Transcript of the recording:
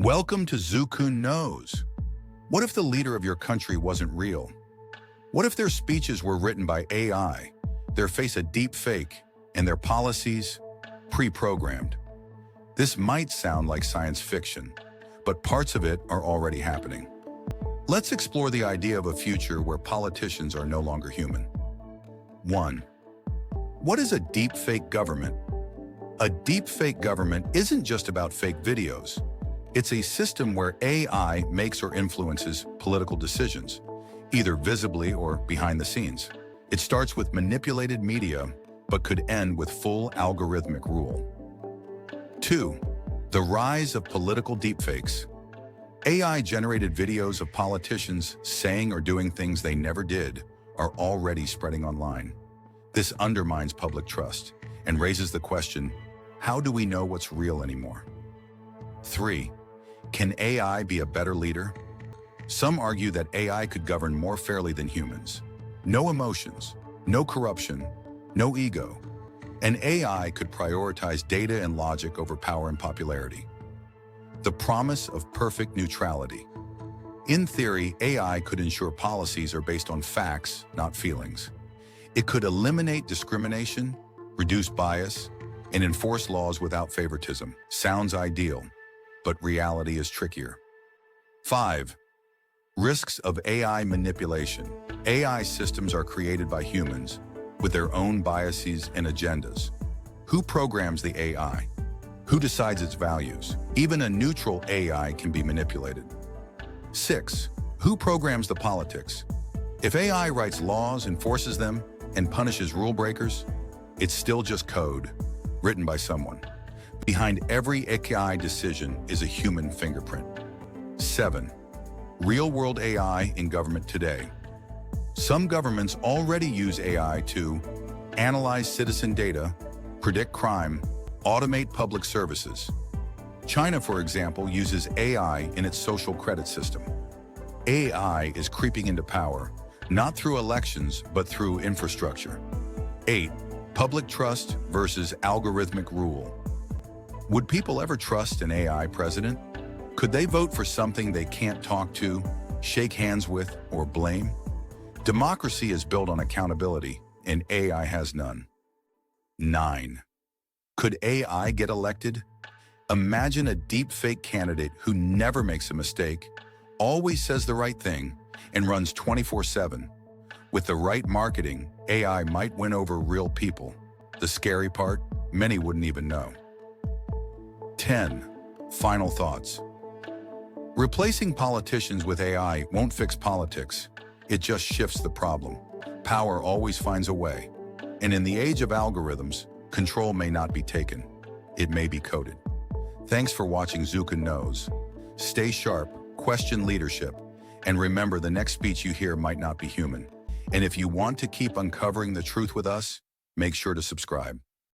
Welcome to Zukkun Knows. What if the leader of your country wasn't real? What if their speeches were written by AI, their face a deep fake, and their policies pre-programmed? This might sound like science fiction, but parts of it are already happening. Let's explore the idea of a future where politicians are no longer human. 1. What is a deepfake government? A deepfake government isn't just about fake videos. It's a system where AI makes or influences political decisions, either visibly or behind the scenes. It starts with manipulated media, but could end with full algorithmic rule. 2. The rise of political deepfakes. AI-generated videos of politicians saying or doing things they never did are already spreading online. This undermines public trust and raises the question, how do we know what's real anymore? 3. Can AI be a better leader? Some argue that AI could govern more fairly than humans. No emotions, no corruption, no ego. An AI could prioritize data and logic over power and popularity. The promise of perfect neutrality. In theory, AI could ensure policies are based on facts, not feelings. It could eliminate discrimination, reduce bias, and enforce laws without favoritism. Sounds ideal, but reality is trickier. 5. Risks of AI manipulation. AI systems are created by humans with their own biases and agendas. Who programs the AI? Who decides its values? Even a neutral AI can be manipulated. 6. Who programs the politics? If AI writes laws, enforces them, and punishes rule breakers, it's still just code, written by someone. Behind every AI decision is a human fingerprint. 7. Real-world AI in government today. Some governments already use AI to analyze citizen data, predict crime, automate public services. China, for example, uses AI in its social credit system. AI is creeping into power, not through elections, but through infrastructure. 8. Public trust versus algorithmic rule. Would people ever trust an AI president? Could they vote for something they can't talk to, shake hands with, or blame? Democracy is built on accountability, and AI has none. 9. Could AI get elected? Imagine a deepfake candidate who never makes a mistake, always says the right thing, and runs 24/7. With the right marketing, AI might win over real people. The scary part, many wouldn't even know. 10. Final thoughts. Replacing politicians with AI won't fix politics. It just shifts the problem. Power always finds a way. And in the age of algorithms, control may not be taken. It may be coded. Thanks for watching Zukkun Knows. Stay sharp, question leadership, and remember the next speech you hear might not be human. And if you want to keep uncovering the truth with us, make sure to subscribe.